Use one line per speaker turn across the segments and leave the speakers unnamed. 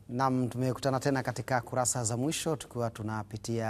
Naam, tumekutana tena katika kurasa za mwisho tukiwa tunapitia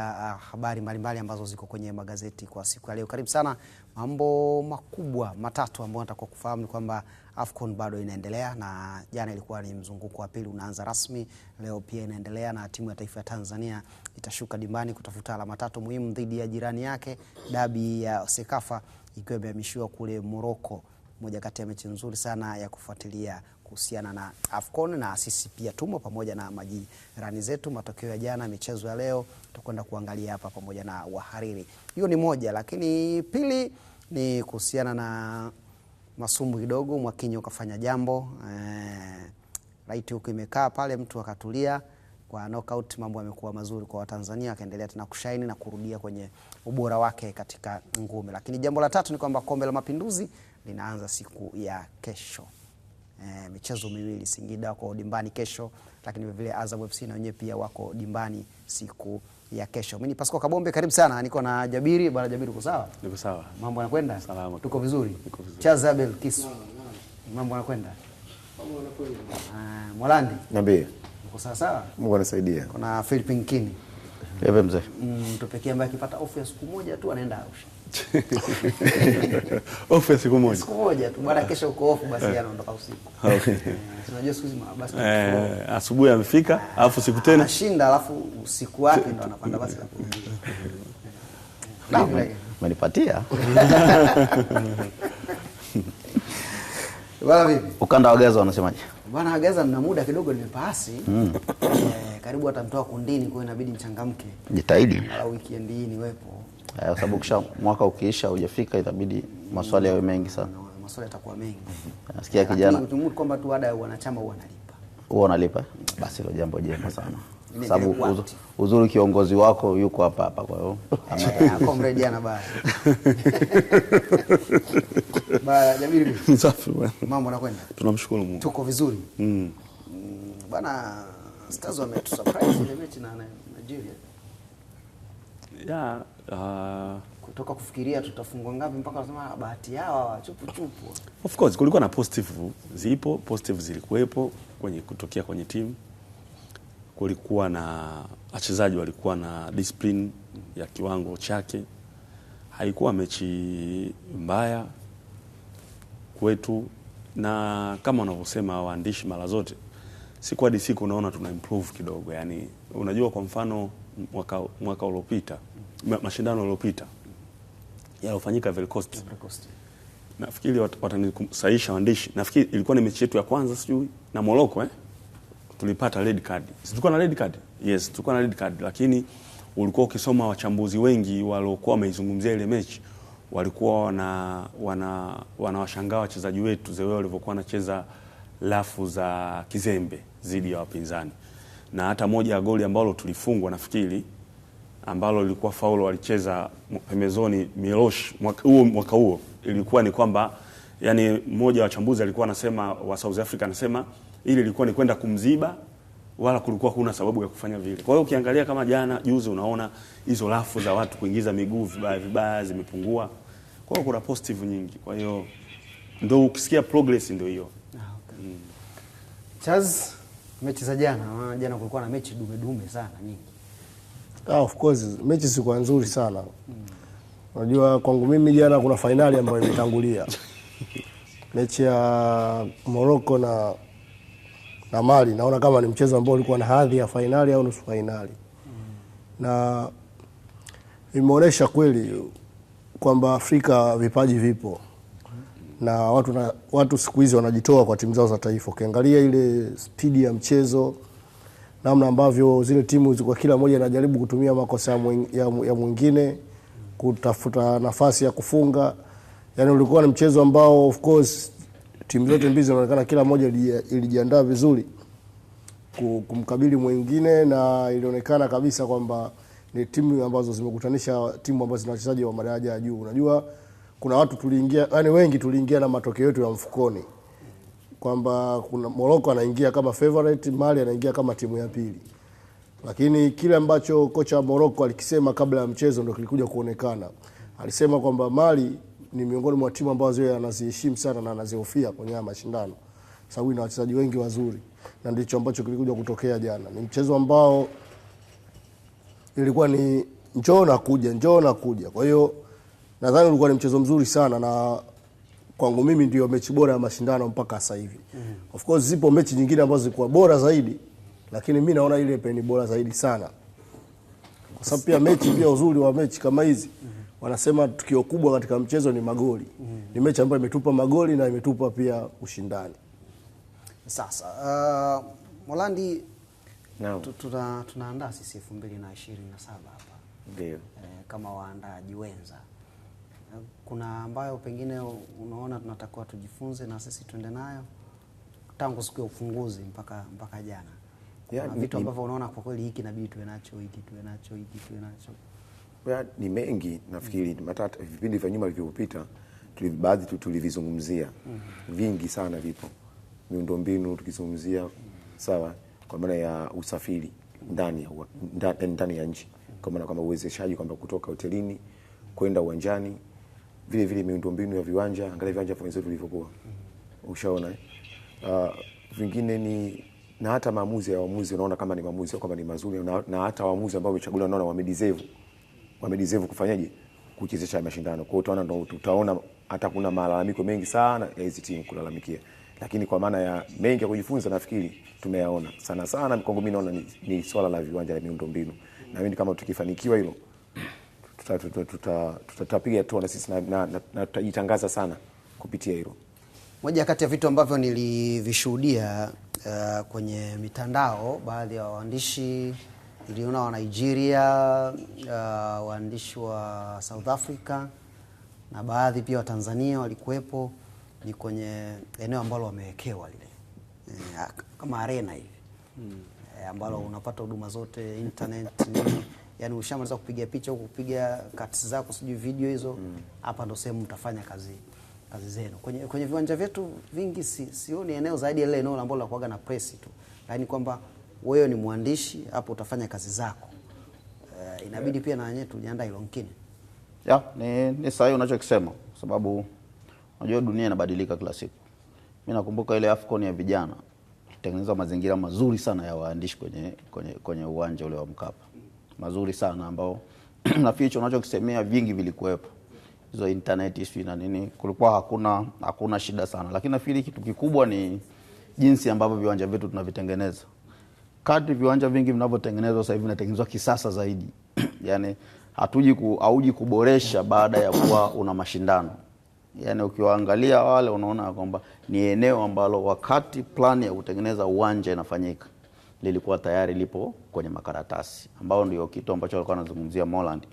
habari mbalimbali ambazo ziko kwenye magazeti kwa siku ya leo. Karibu sana. Mambo makubwa matatu ambayo nataka kufahamu ni kwamba AFCON bado inaendelea, na jana ilikuwa ni mzunguko wa pili unaanza rasmi. Leo pia inaendelea na timu ya taifa ya Tanzania itashuka dimbani kutafuta alama tatu muhimu dhidi ya jirani yake. Dabi ya Sekafa ikiwa imehamishiwa kule Morocco. Moja kati ya mechi nzuri sana ya kufuatilia kuhusiana na AFCON, na sisi pia tumo pamoja na majirani zetu. Matokeo ya jana, michezo ya leo tutakwenda kuangalia hapa pamoja na wahariri. Hiyo ni moja, lakini pili ni kuhusiana na masumbu kidogo. Mwakinyo kafanya jambo right huko imekaa pale, mtu akatulia kwa knockout. Mambo yamekuwa mazuri kwa Watanzania, akaendelea tena kushaini na kurudia kwenye ubora wake katika ngumi. Lakini jambo la tatu ni kwamba Kombe la Mapinduzi linaanza siku ya kesho. Michezo miwili, Singida wako dimbani kesho, lakini vile Azam FC na wenyewe pia wako dimbani siku ya kesho. Mimi ni Pascal Kabombe, karibu sana. Niko na Jabiri. Bwana Jabiri, uko sawa?
Niko sawa.
Mambo yanakwenda?
Salama.
Tuko vizuri?
Niko vizuri.
Chazabel Kisu. Mambo yanakwenda?
Mambo yanakwenda.
Mwalandi.
Niambie.
Uko sawa sawa?
Mungu anasaidia.
Kuna Philippine Kini.
Ewe mzee.
Mtu pekee ambaye akipata off ya siku moja tu anaenda Arusha.
Off ya siku moja.
Siku moja tu, baada kesho uko off basi anaondoka usiku.
Okay.
Unajua siku hizi mabasi
asubuhi amefika, alafu siku tena
anashinda, alafu usiku wake ndo anapanda basi la kurudi.
Umenipatia.
Bwana vipi?
Ukanda wa Gaza wanasemaje?
Bwana Gaza mna muda kidogo nimepaasi. Karibu atamtoa kundini, kwa inabidi mchangamke.
Jitahidi.
Ala weekend hii niwepo.
Kwa sababu kisha mwaka ukiisha hujafika itabidi maswali yawe mengi sana.
Maswali yatakuwa mengi.
Nasikia kijana
Lakini kwamba tu ada ya wanachama huwa analipa.
Huwa analipa? Basi hilo jambo jema sana. Sababu uzuri kiongozi wako yuko hapa hapa, kwa hiyo
comrade ana baya. Baya Jabiri.
safi bwana.
Mambo yanakwenda?
Tunamshukuru Mungu.
Tuko vizuri. Bwana Stars wametusurprise ile mechi na Nigeria. Kutoka kufikiria tutafungwa ngapi mpaka wasema bahati yao chupu chupu.
Of course kulikuwa na positive zipo, positive zilikuwepo kwenye kutokea kwenye timu. Kulikuwa na wachezaji walikuwa na discipline ya kiwango chake. Haikuwa mechi mbaya kwetu, na kama wanavyosema waandishi mara zote, siku hadi siku unaona tuna improve kidogo. Yani unajua, kwa mfano mwaka uliopita, mashindano yaliyopita yalofanyika Ivory Coast. Nafikiri watanisahisha waandishi, nafikiri ilikuwa ni mechi yetu ya kwanza sijui na Morocco tulipata red card. Tulikuwa na red card? Yes, tulikuwa na red card, lakini ulikuwa ukisoma wachambuzi wengi waliokuwa wameizungumzia ile mechi walikuwa wanawashangaa wachezaji wetu zewe walivyokuwa wanacheza lafu za kizembe dhidi ya wapinzani. Na hata moja ya goli ambalo tulifungwa nafikiri ambalo lilikuwa faulo walicheza pembezoni Milosh mwaka huo ilikuwa ni kwamba, yani mmoja wa wachambuzi alikuwa anasema wa South Africa anasema ili ilikuwa ni kwenda kumziba, wala kulikuwa kuna sababu ya kufanya vile. Kwa hiyo ukiangalia kama jana juzi, unaona hizo lafu za watu kuingiza miguu vibaya zimepungua. Kwa hiyo kuna positive nyingi. Kwa hiyo ndio ukisikia progress ndio hiyo.
Okay. Chaz, mechi za jana kulikuwa na mechi dume sana nyingi.
Of course mechi zilikuwa nzuri sana. Unajua kwangu mimi jana kuna finali ambayo imetangulia. Mechi ya Morocco na Mali naona kama ni mchezo ambao ulikuwa na hadhi ya finali au nusu finali. Na imeonyesha kweli kwamba Afrika vipaji vipo. Na watu siku hizi wanajitoa kwa timu zao za taifa. Ukiangalia ile speed ya mchezo, namna ambavyo zile timu ziko kila moja inajaribu kutumia makosa ya mwingine kutafuta nafasi ya kufunga. Yani ulikuwa ni mchezo ambao of course timu zote mbili zinaonekana kila moja ilijiandaa vizuri kumkabili mwingine, na ilionekana kabisa kwamba ni timu ambazo zimekutanisha timu ambazo zina wachezaji wa madaraja ya juu. Unajua kuna watu tuliingia, yani wengi tuliingia na matokeo yetu ya mfukoni, kwamba kuna Morocco anaingia kama favorite, Mali anaingia kama timu ya pili. Lakini kile ambacho kocha wa Morocco alikisema kabla ya mchezo ndio kilikuja kuonekana. Alisema kwamba Mali ni miongoni mwa timu ambazo yeye anaziheshimu sana na anazihofia kwenye mashindano, sababu ina wachezaji wengi wazuri. na ndicho ambacho kilikuja kutokea jana. Ni mchezo ambao ilikuwa ni njoo na kuja. Kwa hiyo nadhani ulikuwa ni mchezo mzuri sana, na kwangu mimi ndio mechi bora ya mashindano mpaka sasa hivi. Of course zipo mechi nyingine ambazo zilikuwa bora zaidi, lakini mimi naona ile ni bora zaidi sana. Kwa sababu pia mechi, pia uzuri wa mechi kama hizi, wanasema tukio kubwa katika mchezo ni magoli. Ni mechi ambayo imetupa magoli na imetupa pia ushindani.
Sasa Molandi, tunaandaa sisi 2027 hapa.
Ndio.
Kama waandaaji wenza, kuna ambayo pengine unaona tunatakiwa tujifunze na sisi tuende nayo tangu siku ya ufunguzi mpaka jana? Kuna vitu ambavyo unaona kwa kweli hiki inabidi tuwe nacho, hiki tuwe nacho.
Ni mengi nafikiri, matata vipindi vya nyuma vilivyopita baadhi tulivizungumzia. Vingi sana vipo. Miundombinu tukizungumzia, sawa, kwa maana ya usafiri ndani ya nchi, kwa maana kama uwezeshaji kwamba kutoka hotelini kwenda uwanjani, vile miundombinu ya viwanja, angalia viwanja vya wenzetu vilivyokuwa. Ushaona vingine ni na hata maamuzi ya waamuzi, unaona kama ni maamuzi kwamba ni mazuri, na hata waamuzi ambao wamechaguliwa unaona wamedeserve kufanyaje kuchezesha mashindano. Kwa hiyo tutaona hata kuna malalamiko mengi sana ya hizi timu kulalamikia, lakini kwa maana ya mengi ya kujifunza nafikiri tumeyaona sana. Kwangu mimi naona ni swala la viwanja na miundombinu, na mimi kama tukifanikiwa hilo tutapiga hatua na sisi na tutajitangaza sana kupitia hilo.
Moja kati ya vitu ambavyo nilivishuhudia kwenye mitandao, baadhi ya waandishi niliona wa Nigeria, waandishi wa South Africa na baadhi pia wa Tanzania walikuwepo, ni kwenye eneo ambalo wamewekewa lile kama arena hivi, ambalo unapata huduma zote, internet nini. Yani ushamaliza kupiga picha au kupiga cuts zako, sijui video hizo, hapa ndo sehemu mtafanya kazi zenu. Kwenye viwanja vyetu vingi sioni eneo zaidi ya ile eneo ambalo la kuaga na press tu. Yaani kwamba wewe ni mwandishi hapo utafanya kazi zako. Inabidi pia na wenyewe tujiandae hilo ngine.
Ni sahihi unachokisema, kwa sababu unajua dunia inabadilika kila siku. Mimi nakumbuka ile AFCON ya vijana tutengeneza mazingira mazuri sana ya waandishi kwenye uwanja ule wa Mkapa. Mazuri sana ambao na feature unachokisemea vingi vilikuwepo. Hizo internet issue na nini, kulikuwa hakuna shida sana. Lakini nafikiri kitu kikubwa ni jinsi ambavyo viwanja vyetu tunavitengeneza. Kadri viwanja vingi vinavyotengenezwa sasa hivi vinatengenezwa kisasa zaidi. Yani hauji kuboresha baada ya kuwa una mashindano. Yani ukiwaangalia wale unaona kwamba ni eneo ambalo wakati plan ya kutengeneza uwanja inafanyika lilikuwa tayari lipo kwenye makaratasi, ambao ndio kitu ambacho alikuwa anazungumzia Moland.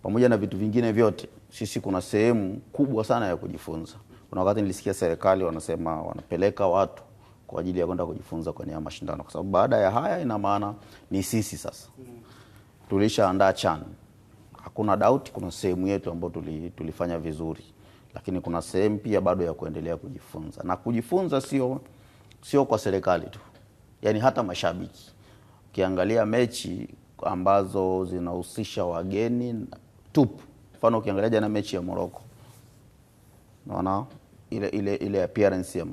Pamoja na vitu vingine vyote, sisi kuna sehemu kubwa sana ya kujifunza. Kuna wakati nilisikia serikali wanasema wanapeleka watu kwa ajili ya kwenda kujifunza kwenye mashindano, kwa sababu baada ya haya ina maana ni sisi sasa. Tulishaandaa CHAN. Hakuna doubt kuna sehemu yetu ambayo tulifanya vizuri, lakini kuna sehemu pia bado ya kuendelea kujifunza. Na kujifunza sio kwa serikali tu. Yani hata mashabiki. Ukiangalia mechi ambazo zinahusisha wageni tupu. Mfano ukiangalia jana mechi ya Morocco, unaona ile appearance ya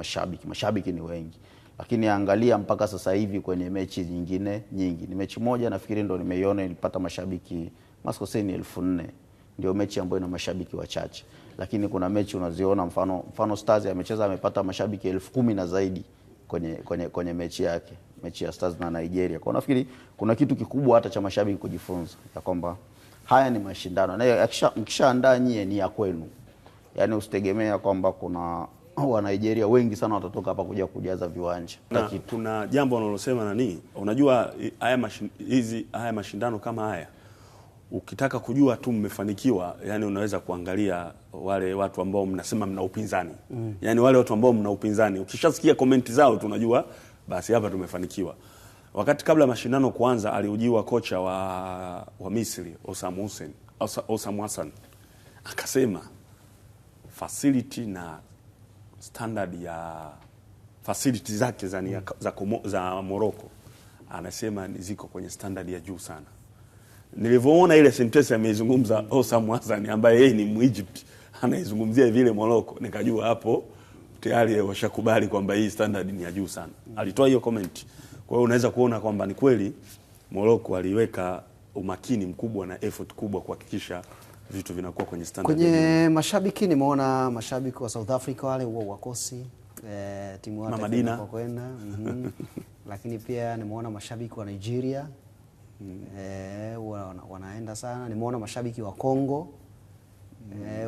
mashabiki ni wengi. Lakini angalia mpaka sasa hivi kwenye mechi nyingine nyingi. Ni mechi moja nafikiri ndo nimeiona ilipata mashabiki maskoseni 1400. Ndio mechi ambayo ina mashabiki wachache. Lakini kuna mechi unaziona mfano Stars amecheza amepata mashabiki 10,000 na zaidi kwenye mechi yake, mechi ya Stars na Nigeria. Kwa nafikiri kuna kitu kikubwa hata cha mashabiki kujifunza, ya kwamba haya ni mashindano na mkishaandaa nyie ni ya kwenu. Yani usitegemea kwamba kuna wa Nigeria wengi sana watatoka hapa kuja kujaza viwanja.
Kuna jambo analosema nani, unajua haya mashindano kama haya, ukitaka kujua tu mmefanikiwa, yani unaweza kuangalia wale watu ambao mnasema mna upinzani. Yani wale watu ambao mna upinzani, ukishasikia komenti zao tunajua basi hapa tumefanikiwa. Wakati kabla mashindano kuanza aliujiwa kocha wa Misri Osam Hassan. Akasema facility na standard ya facility zake za Morocco, anasema ziko kwenye standard ya juu sana. Nilivyoona ile sentence ameizungumza Osam Hassan ambaye yeye ni Egypt, anaizungumzia vile Morocco, nikajua hapo tayari washakubali kwamba hii standard ni ya juu sana. Alitoa hiyo comment. Kwa hiyo unaweza kuona kwamba ni kweli Morocco aliweka umakini mkubwa na effort kubwa kuhakikisha vitu vinakuwa kwenye standard.
Kwenye mashabiki nimeona mashabiki wa South Africa wale huwa wakosi timu wao kwa kwenda lakini pia nimeona mashabiki wa Nigeria wanaenda sana. Nimeona mashabiki wa Kongo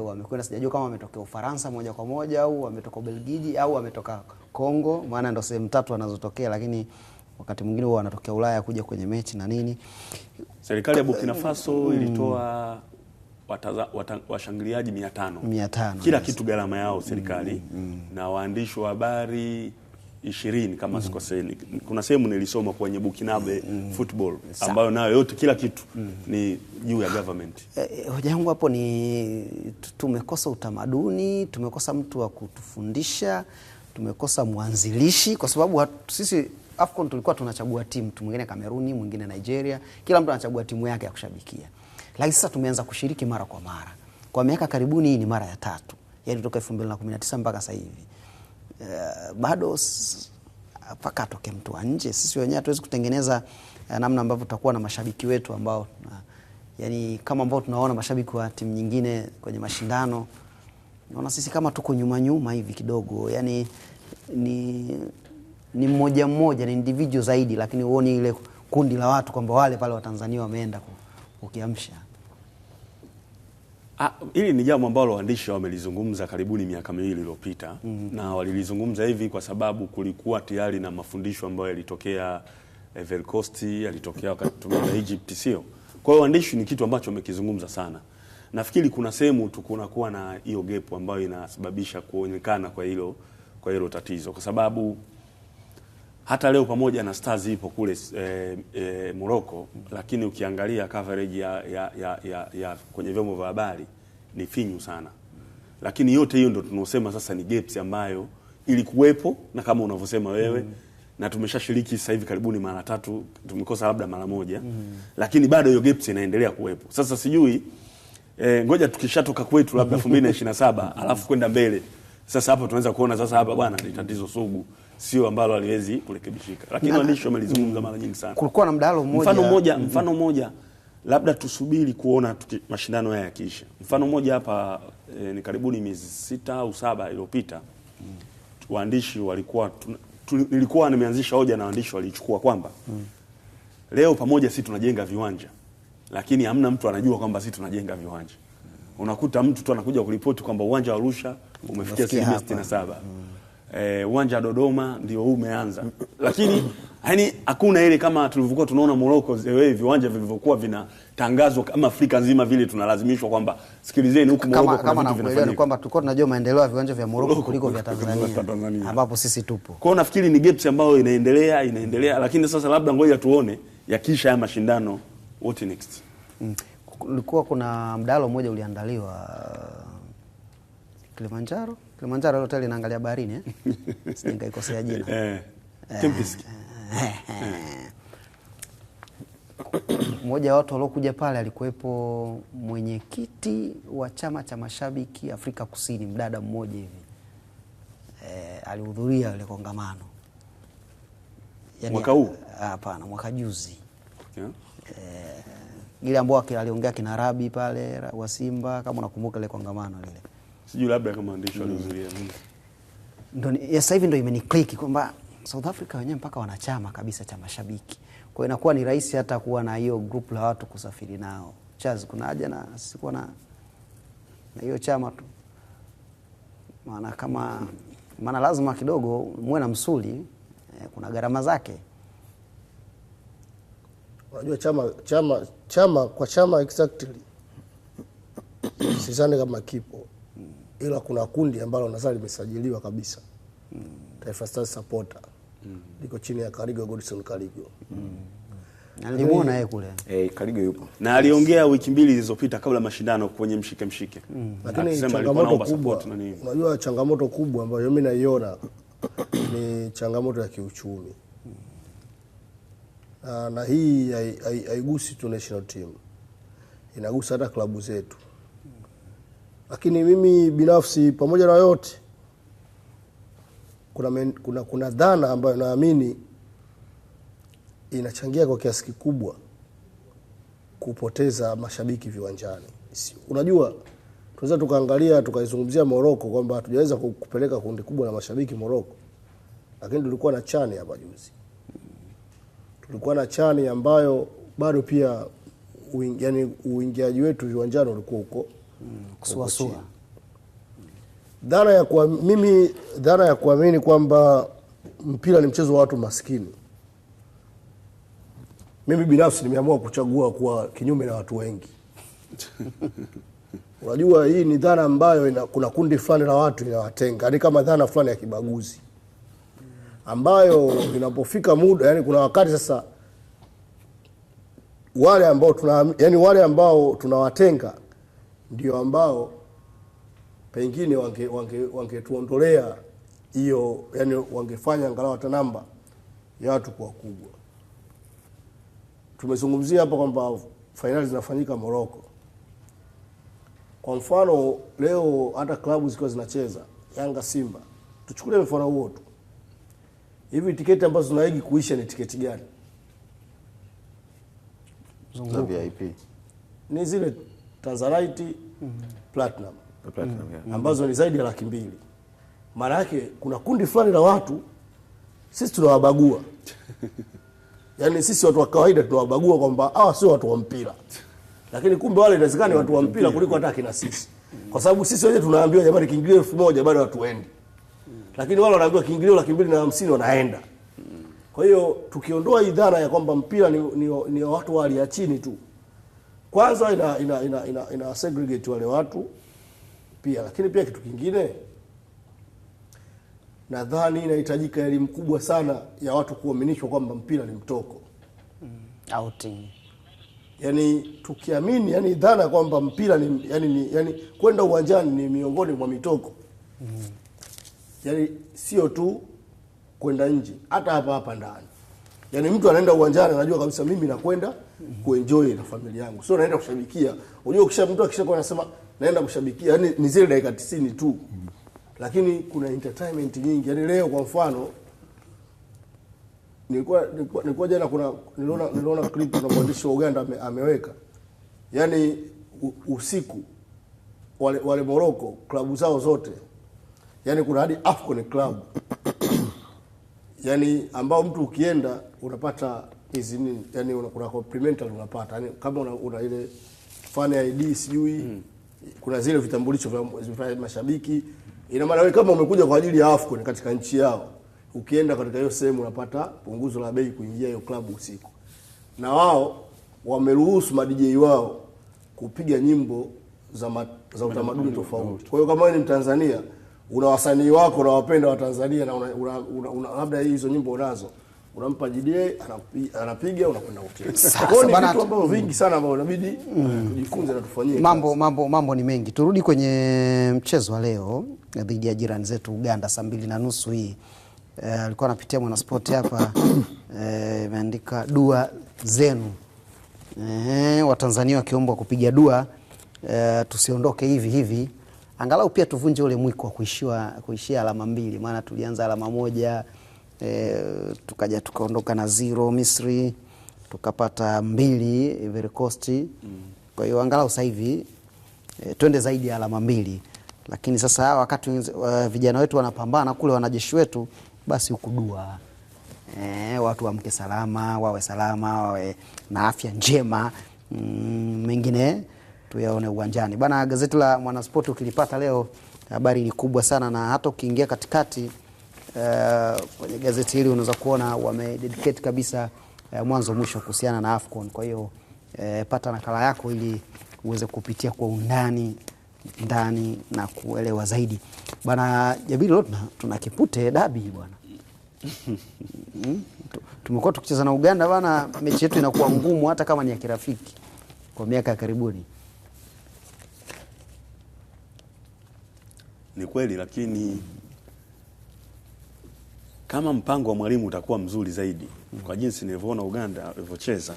wamekwenda, sijajua kama wametokea Ufaransa moja kwa moja au wametoka Belgiji au wametoka Kongo, maana ndio sehemu tatu wanazotokea, lakini wakati mwingine huwa wanatokea Ulaya kuja kwenye mechi na nini.
Serikali ya Burkina Faso ilitoa washangiliaji 500 kila kitu gharama yao serikali na waandishi wa habari 20 kama sikosei. Kuna sehemu nilisoma kwenye Burkinabe football ambayo nayo yote kila kitu ni juu ya government.
Hoja yangu hapo ni tumekosa utamaduni, tumekosa mtu wa kutufundisha, tumekosa mwanzilishi, kwa sababu sisi AFCON tulikuwa tunachagua timu, mtu mwingine Kameruni, mwingine Nigeria, kila mtu anachagua timu yake ya kushabikia. Lakini sasa tumeanza kushiriki mara kwa mara. Kwa miaka karibuni hii ni mara ya 3. Yaani kutoka 2019 mpaka sasa hivi. Bado mpaka atoke mtu wa nje. Sisi wenyewe hatuwezi kutengeneza namna ambavyo tutakuwa na mashabiki wetu ambao yani kama ambao tunaona mashabiki wa timu nyingine kwenye mashindano. Naona sisi kama tuko nyuma hivi kidogo. Yani ni mmoja mmoja, ni individual zaidi, lakini huoni ile kundi la watu kwamba wale pale wa Tanzania wameenda ukiamsha.
Hili ni jambo ambalo waandishi wamelizungumza karibuni miaka 2 iliyopita na walilizungumza hivi kwa sababu kulikuwa tayari na mafundisho ambayo yalitokea Ivory Coast, yalitokea wakati tumeenda Egypt, sio? Kwa hiyo waandishi ni kitu ambacho wamekizungumza sana. Nafikiri kuna sehemu tu kunakuwa na hiyo gap ambayo inasababisha kuonekana kwa hilo tatizo, kwa sababu hata leo pamoja na Stars ipo kule Morocco, lakini ukiangalia coverage ya kwenye vyombo vya habari ni finyu sana. Lakini yote hiyo ndio tunaosema sasa ni gaps ambayo ilikuwepo, na kama unavyosema wewe na tumeshashiriki sasa hivi karibuni mara 3, tumekosa labda mara 1 lakini bado hiyo gaps inaendelea kuwepo. Sasa sijui ngoja tukishatoka kwetu labda 2027 alafu kwenda mbele, sasa hapo tunaweza kuona sasa hapa bwana ni tatizo sugu, sio ambalo haliwezi kurekebishika. Lakini waandishi wamelizungumza mara nyingi sana.
Kulikuwa na mdahalo mmoja.
Mfano mmoja labda tusubiri kuona mashindano haya yakiisha. Mfano mmoja hapa ni karibuni miezi 6 au 7 iliyopita. Waandishi walikuwa nilikuwa nimeanzisha hoja na waandishi walichukua kwamba leo pamoja sisi tunajenga viwanja, lakini hamna mtu anajua kwamba sisi tunajenga viwanja. Unakuta mtu tu anakuja kuripoti kwamba uwanja wa Arusha umefikia 67. Uwanja wa Dodoma ndio huu umeanza. Lakini yani hakuna ile kama tulivyokuwa tunaona Morocco, viwanja vilivyokuwa vinatangazwa kama Afrika nzima vile tunalazimishwa kwamba sikilizeni huku Morocco kuna vitu vinafanyika. Ni
kwamba tulikuwa tunajua maendeleo ya viwanja vya Morocco kuliko vya Tanzania ambapo sisi tupo.
Kwa hiyo nafikiri ni gaps ambayo inaendelea, lakini sasa labda ngoja tuone yakisha ya mashindano what next.
Kulikuwa kuna mdahalo mmoja uliandaliwa Kilimanjaro hotel inaangalia baharini Sijaikosea jina.
Kempinski.
Mmoja wa watu waliokuja pale alikuwepo mwenyekiti wa chama cha mashabiki Afrika Kusini, mdada mmoja hivi. Alihudhuria ile kongamano.
Mwaka huu?
Hapana, mwaka juzi. Ile ambao aliongea kina Rabi pale wa Simba, kama unakumbuka ile kongamano lile.
Sijui labda kama waandishi walihudhuria.
Ndio sasa hivi ndio imeniclick kwamba South Africa wenyewe mpaka wanachama kabisa cha mashabiki. Kwa hiyo inakuwa ni rahisi hata kuwa na hiyo group la watu kusafiri nao. Charles, kuna haja na sikuwa na hiyo chama tu. Maana lazima kidogo muwe na msuli, kuna gharama zake.
Unajua chama exactly sidhani kama kipo, ila kuna kundi ambalo nadhani limesajiliwa kabisa, Taifa Stars Supporter, liko chini ya Karigo, Godson Karigo.
Nilimuona yeye kule.
Karigo yupo.
Na aliongea wiki 2 zilizopita kabla mashindano kwenye mshike.
Lakini changamoto kubwa, unajua changamoto kubwa ambayo mimi naiona ni changamoto ya kiuchumi. Na hii haigusi tu national team, inagusa hata klabu zetu. Lakini mimi binafsi pamoja na yote kuna dhana ambayo naamini inachangia kwa kiasi kikubwa kupoteza mashabiki viwanjani. Unajua, tunaweza tukaangalia tukaizungumzia Morocco kwamba hatujaweza kupeleka kundi kubwa la mashabiki Morocco, lakini tulikuwa na chani hapa juzi. Tulikuwa na chani ambayo bado pia uingiaji wetu viwanjani ulikuwa huko
kusuasua.
Dhana ya kuamini kwamba mpira ni mchezo wa watu maskini, mimi binafsi nimeamua kuchagua kuwa kinyume na watu wengi. Unajua, hii ni dhana ambayo kuna kundi fulani la watu inawatenga, ni kama dhana fulani ya kibaguzi ambayo inapofika muda, yani kuna wakati sasa wale ambao tunawatenga ndio ambao pengine wangetuondolea hiyo, yani wangefanya angalau hata namba ya watu kwa kubwa. Tumezungumzia hapa kwamba finali zinafanyika Morocco. Kwa mfano leo hata klabu zikiwa zinacheza Yanga, Simba, tuchukulie mfano huo tu. Hivi tiketi ambazo zinaigi kuisha ni tiketi gani?
Za VIP.
Ni zile Tanzanite, Platinum. Ambazo ni zaidi ya 200,000. Maana yake kuna kundi fulani la watu sisi tunawabagua. Yaani sisi watu wa kawaida tunawabagua kwamba hawa sio watu wa mpira. Lakini kumbe wale inawezekana watu wa mpira kuliko hata kina sisi. Kwa sababu sisi wenyewe tunaambiwa jamani kiingilio 1000 bado watu waende. Lakini wale wanaambiwa kiingilio 250 wanaenda. Kwa hiyo tukiondoa idhara ya kwamba mpira ni watu wa hali ya chini tu, kwanza ina segregate wale watu pia. Lakini pia kitu kingine, nadhani inahitajika elimu kubwa sana ya watu kuaminishwa kwamba mpira ni mtoko.
Outing.
Yani tukiamini, yani dhana kwamba mpira ni yani kwenda uwanjani ni miongoni mwa mitoko. Yani sio tu kwenda nje, hata hapa ndani. Yani mtu anaenda uwanjani anajua kabisa mimi nakwenda kuenjoy na familia yangu. Sio naenda kushabikia. Unajua mtu akishakuwa anasema naenda kushabikia, yani ni zile dakika 90 tu. Lakini kuna entertainment nyingi. Yani leo kwa mfano nilikuwa jana niliona clip na mwandishi wa Uganda ameweka. Yani usiku wale Morocco klabu zao zote, yani kuna hadi Afcon club yani ambao mtu ukienda unapata hizi nini, yani kuna complimentary unapata, yani kama una ile fan ID sijui kuna zile vitambulisho vya mashabiki. Ina maana wewe kama umekuja kwa ajili ya Afcon katika nchi yao, ukienda katika hiyo sehemu unapata punguzo la bei kuingia hiyo klabu usiku. Na wao wameruhusu ma DJ wao kupiga nyimbo za utamaduni tofauti. Kwa hiyo kama wewe ni Mtanzania, una wasanii wako unawapenda wa Tanzania na una labda hizo nyimbo unazo, unampa DJ anapiga, unakwenda hotel. Kwa hiyo ni vitu ambavyo vingi sana ambavyo inabidi tujifunze na tufanyie.
Mambo ni mengi. Turudi kwenye mchezo wa leo dhidi ya jirani zetu Uganda saa 2:30 hii. Alikuwa anapitia Mwanaspoti hapa, imeandika dua zenu. Watanzania wakiombwa kupiga dua tusiondoke hivi. Angalau pia tuvunje ule mwiko wa kuishia alama 2, maana tulianza alama 1, tukaja tukaondoka na 0 Misri, tukapata 2 Ivory Coast. Kwa hiyo angalau sasa hivi twende zaidi ya alama 2. Lakini sasa wakati vijana wetu wanapambana kule, wanajeshi wetu, basi ukudua watu waamke salama, wawe na afya njema, mengine tuyaone uwanjani. Bana, gazeti la Mwanaspoti ukilipata leo habari ni kubwa sana, na hata ukiingia katikati kwenye gazeti hili unaweza kuona wamededicate kabisa mwanzo mwisho kuhusiana na Afcon. Kwa hiyo pata nakala yako ili uweze kupitia kwa undani ndani na kuelewa zaidi. Bana Jabiri, leo tuna kipute dabi bwana. Tumekuwa tukicheza na Uganda bana, mechi yetu inakuwa ngumu hata kama ni ya kirafiki kwa miaka ya karibuni.
Ni kweli, lakini kama mpango wa mwalimu utakuwa mzuri zaidi, kwa jinsi nilivyoona Uganda ilivyocheza,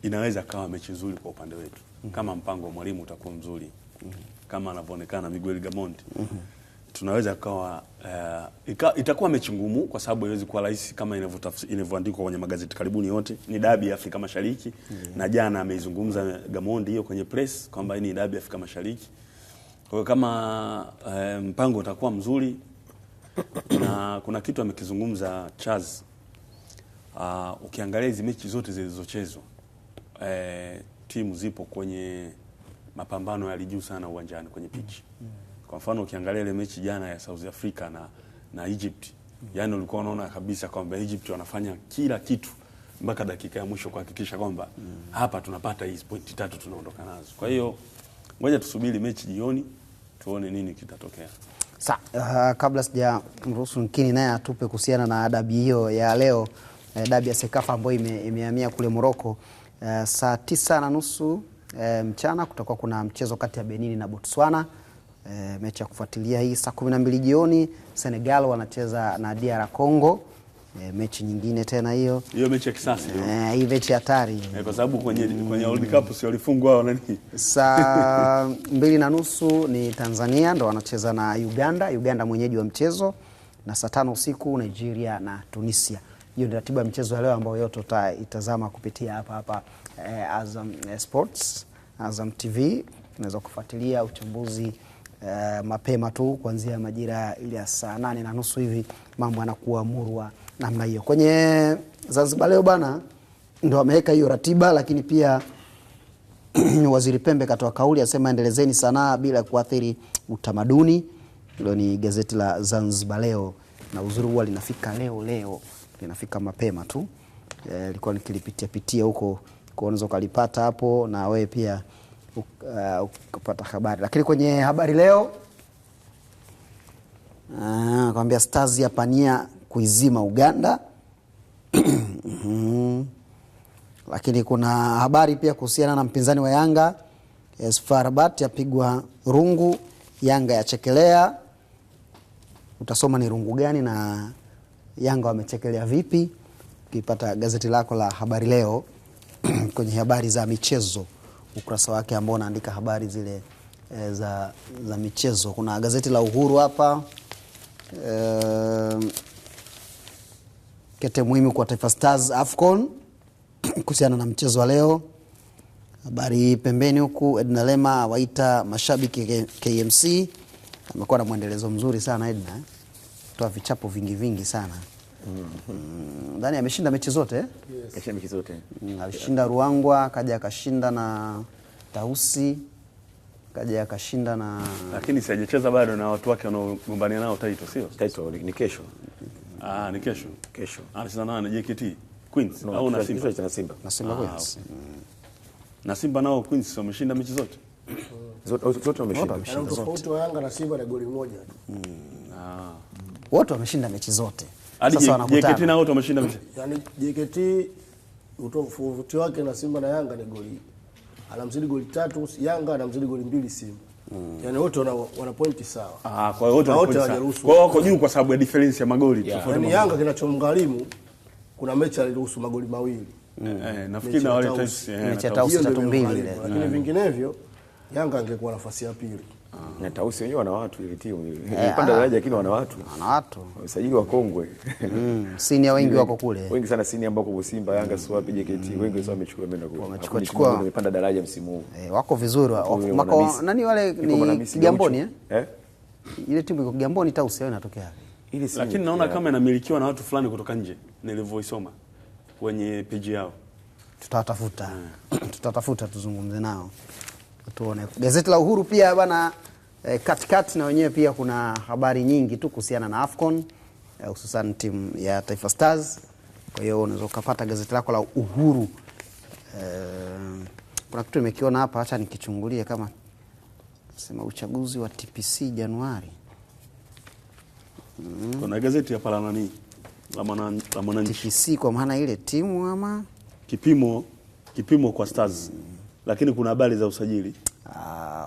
inaweza kawa mechi nzuri kwa upande wetu. Kama mpango wa mwalimu utakuwa mzuri, kama anavyoonekana Miguel Gamondi, tunaweza kawa itakuwa mechi ngumu kwa sababu haiwezi kuwa rahisi kama inavyoandikwa kwenye magazeti karibuni yote. Ni dabi ya Afrika Mashariki na jana ameizungumza Gamondi hiyo kwenye press kwamba ni dabi ya Afrika Mashariki. Kwa hiyo kama mpango utakuwa mzuri na kuna kitu amekizungumza Charles, ukiangalia hizi mechi zote zilizochezwa timu zipo kwenye mapambano ya juu sana uwanjani kwenye pitch. Kwa mfano ukiangalia ile mechi jana ya South Africa na Egypt, yani ulikuwa unaona kabisa kwamba Egypt wanafanya kila kitu mpaka dakika ya mwisho kuhakikisha kwamba hapa tunapata hizo pointi 3 tunaondoka nazo. Kwa hiyo ngoja tusubiri mechi jioni tuone nini kitatokea.
Kabla sija mruhusu Nkini naye atupe kuhusiana na dabi hiyo ya leo, dabi ya Sekafa ambayo imehamia kule Morocco, saa 9:30 mchana kutakuwa kuna mchezo kati ya Benin na Botswana. Mechi ya kufuatilia hii saa 12 jioni Senegal wanacheza na DR Congo. Mechi nyingine tena hiyo
mechi ya kisasa
hii mechi hatari
kwa sababu kwenye World Cup si walifungwa wao nani.
Saa 2:30 ni Tanzania ndo wanacheza na Uganda mwenyeji wa mchezo, na saa 5 usiku Nigeria na Tunisia. Hiyo ndio ratiba ya mchezo ya leo ambayo yote utaitazama kupitia hapa Azam Sports, Azam TV. Unaweza kufuatilia uchambuzi mapema tu kuanzia majira ile ya saa 8:30 hivi, mambo yanakuwa murwa namna hiyo. Kwenye Zanzibar leo bana ndio wameweka hiyo ratiba, lakini pia Waziri Pembe katoa kauli asema endelezeni sanaa bila kuathiri utamaduni. Hilo ni gazeti la Zanzibar leo, na uzuri huwa linafika leo linafika mapema tu. Nilikuwa nikilipitia huko, kwa unaweza kulipata hapo na wewe pia ukapata habari. Lakini kwenye habari leo kwambia Stars yapania kuizima Uganda. Lakini kuna habari pia kuhusiana na mpinzani wa Yanga, FAR Rabat yapigwa rungu, Yanga yachekelea. Utasoma ni rungu gani na Yanga wamechekelea vipi? Ukipata gazeti lako la habari leo kwenye habari za michezo, ukurasa wake ambao unaandika habari zile za michezo. Kuna gazeti la Uhuru hapa, kete muhimu kwa Taifa Stars AFCON kuhusiana na mchezo wa leo. Habari pembeni huku, Edna Lema waita mashabiki KMC. Amekuwa na mwendelezo mzuri sana Edna, toa vichapo vingi sana. Ndani ameshinda mechi zote
Kashinda mechi zote.
Alishinda Ruangwa, kaja akashinda na Tausi, kaja akashinda na,
lakini sijacheza bado na watu wake wanaogombania nao title, sio?
Title ni kesho.
Ni kesho.
Kesho.
Anacheza na JKT Queens au na Simba?
Na Simba.
Na Simba Queens.
Na Simba nao Queens wameshinda mechi zote.
Zote wameshinda.
Tofauti wa Yanga na Simba na goli moja.
Wote wameshinda mechi zote.
Sasa wanakutana. JKT na wote wameshinda mechi.
Yaani JKT utofauti wake na Simba na Yanga ni goli. Anamzidi goli 3, Yanga anamzidi goli 2 Simba. Yaani wote wana pointi sawa.
Kwa hiyo wote wana pointi sawa. Kwa hiyo wako juu kwa sababu ya difference ya magoli.
Yaani Yanga kinachomgharimu, kuna mechi aliruhusu magoli 2.
Nafikiri na wale
mechi ya Tausi 3-2 ile.
Lakini vinginevyo Yanga angekuwa nafasi ya pili.
Na Tausi wenyewe wana watu ile timu ile. Ilipanda daraja lakini wana watu. Usajili wa kongwe.
Senior wengi wako kule.
Wengi sana senior ambao kwa Simba, Yanga, Swapi, JKT, wengi sasa wamechukua menda kwa. Wamepanda daraja msimu huu.
Wako vizuri. Nani wale ni Kigamboni Ile timu iko Kigamboni Tausi yao inatokea.
Lakini naona kama inamilikiwa na watu fulani kutoka nje nilivyoisoma kwenye page yao.
Tutatafuta tuzungumze nao. Tuone. Gazeti la Uhuru pia bana katikati na wenyewe pia kuna habari nyingi tu kuhusiana na AFCON, hususan timu ya Taifa Stars. Kwa hiyo unaweza kupata gazeti lako la Uhuru. Kuna kitu nimekiona hapa, acha nikichungulie kama sema uchaguzi wa TPC Januari.
Kuna gazeti hapa la nani? La Mwananchi.
TPC kwa maana ile timu ama kipimo kwa Stars. Lakini kuna habari za usajili.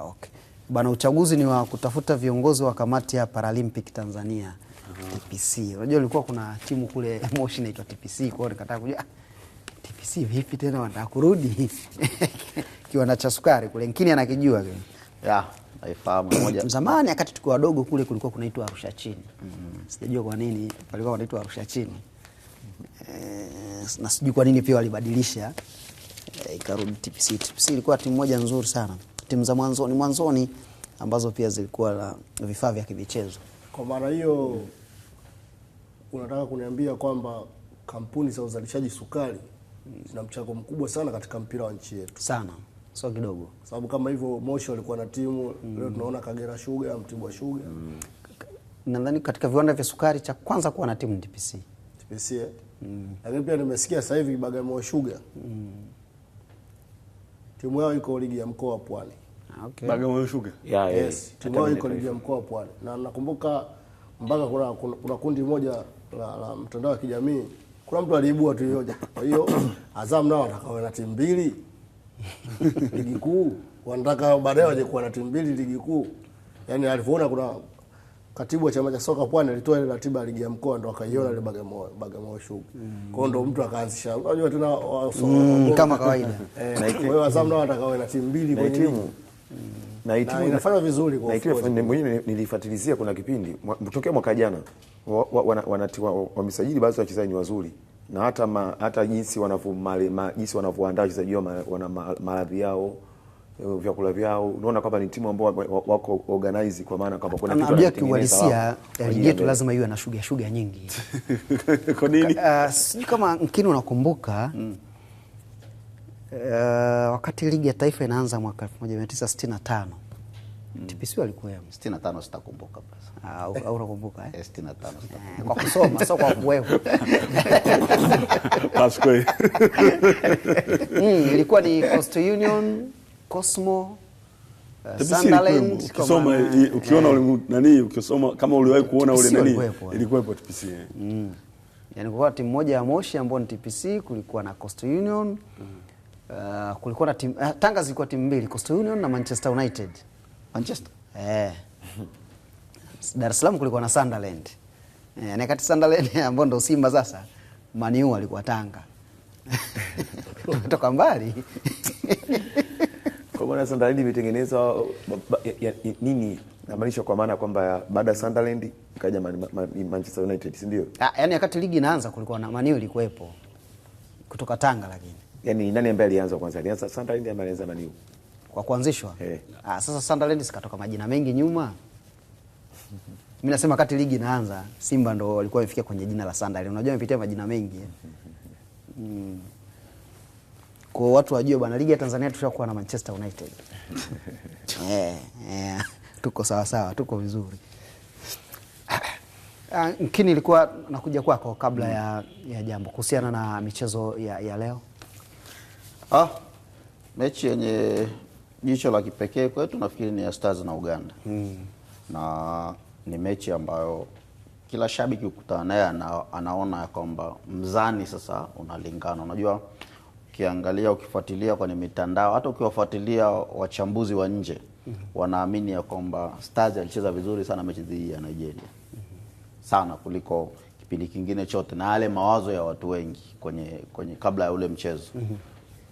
Okay. Bana, uchaguzi ni wa kutafuta viongozi wa kamati ya Paralympic Tanzania, TPC. Unajua ulikuwa kuna timu kule Moshi inaitwa TPC, kwa hiyo nikataka kujua TPC vipi tena wanataka kurudi kiwanda cha sukari kule. Nkini anakijua kile.
naifahamu moja.
Zamani wakati tukiwa wadogo kule kulikuwa kunaitwa Arusha Chini. Sijajua kwa nini palikuwa kunaitwa Arusha Chini. Na sijui kwa nini pia walibadilisha ikarudi TPC. TPC ilikuwa timu moja nzuri sana. Timu za mwanzoni ambazo pia zilikuwa na vifaa vya kimichezo.
Kwa maana hiyo unataka kuniambia kwamba kampuni za uzalishaji sukari zina mchango mkubwa sana katika mpira wa nchi yetu.
Sana. Sio kidogo.
Sababu kama hivyo Moshi walikuwa na timu, leo tunaona Kagera Sugar, Mtibwa Sugar.
Nadhani katika viwanda vya sukari cha kwanza kuwa na timu ni TPC.
TPC. Lakini pia nimesikia sasa hivi Bagamoyo Sugar. Timu yao iko ligi ya mkoa wa Pwani.
Okay.
Bagamoyo Sugar.
Yes, timu yao iko ligi ya mkoa wa Pwani. Na nakumbuka mpaka kuna kundi moja la mtandao wa kijamii, kuna mtu aliibua tu hiyo. Kwa hiyo Azam nao watakawa na timu mbili ligi kuu, wanataka baadaye waje kuwa na timu mbili ligi kuu. Yaani alipoona kuna katibu wa chama cha soka Pwani alitoa ile ratiba ya ligi ya mkoa, ndo akaiona ile Bagamoyo Sugar. Kwa hiyo ndo mtu akaanzisha. Unajua tena
kama kawaida.
Kwa hiyo Azam nao watakawa na timu mbili kwenye timu. Na timu inafanya vizuri kwa
kweli. Na mwenyewe nilifuatilizia kuna kipindi kutokea mwaka jana wamesajili baadhi ya wachezaji wazuri, na hata jinsi wanavyoandaa wachezaji wana maradhi yao, vyakula vyao, unaona kwamba ni timu ambao wako organize, kwa maana kwamba kuna kitu
anajua kiuhalisia ligi yetu lazima iwe na sugar nyingi.
Kwa nini?
Sijui kama Nkini unakumbuka wakati ligi ya taifa inaanza mwaka 1965 TPC walikuwa
65 sitakumbuka basi.
Au unakumbuka
65
kwa kusoma sio kwa kuwepo.
Pasco.
Ilikuwa ni Coastal Union, Cosmo, Sunderland.
Ukisoma ukiona ule nani, ukisoma kama uliwahi kuona ule nani ilikuwepo TPC.
Yaani kwa timu moja ya Moshi ambayo ni TPC, kulikuwa na Coastal Union. Kulikuwa na timu Tanga, zilikuwa timu mbili, Coastal Union na Manchester United.
Manchester.
Dar es Salaam kulikuwa na Sunderland. Na kati Sunderland ambao ndo Simba sasa, Man U alikuwa Tanga. Kutoka mbali.
Kwa maana Sunderland imetengenezwa nini? Namaanisha kwa maana kwamba baada ya Sunderland ikaja Manchester United, si ndio?
Yaani wakati ligi inaanza kulikuwa na Man U ilikuwepo kutoka Tanga. Lakini
yaani nani ambaye alianza kwanza? Alianza Sunderland ama alianza Man U?
Kwa kuanzishwa. Sasa Sunderland sikatoka majina mengi nyuma. Mimi nasema wakati ligi inaanza Simba ndo walikuwa wamefikia kwenye jina la Sunderland. Unajua wamepitia majina mengi. Kwa watu wajue bwana, ligi ya Tanzania tushakuwa na Manchester United. Tuko sawa, tuko vizuri. Nkini ilikuwa nakuja kwako kabla ya jambo kuhusiana na michezo ya leo.
Mechi yenye jicho la kipekee kwetu nafikiri ni ya Stars na Uganda. Na ni mechi ambayo kila shabiki ukutana naye anaona kwamba mzani sasa unalingana. Unajua ukiangalia, ukifuatilia kwenye mitandao, hata ukiwafuatilia wachambuzi wa nje, wanaamini ya kwamba Stars alicheza vizuri sana mechi dhidi ya Nigeria. Sana kuliko kipindi kingine chote, na yale mawazo ya watu wengi kwenye kabla ya ule mchezo.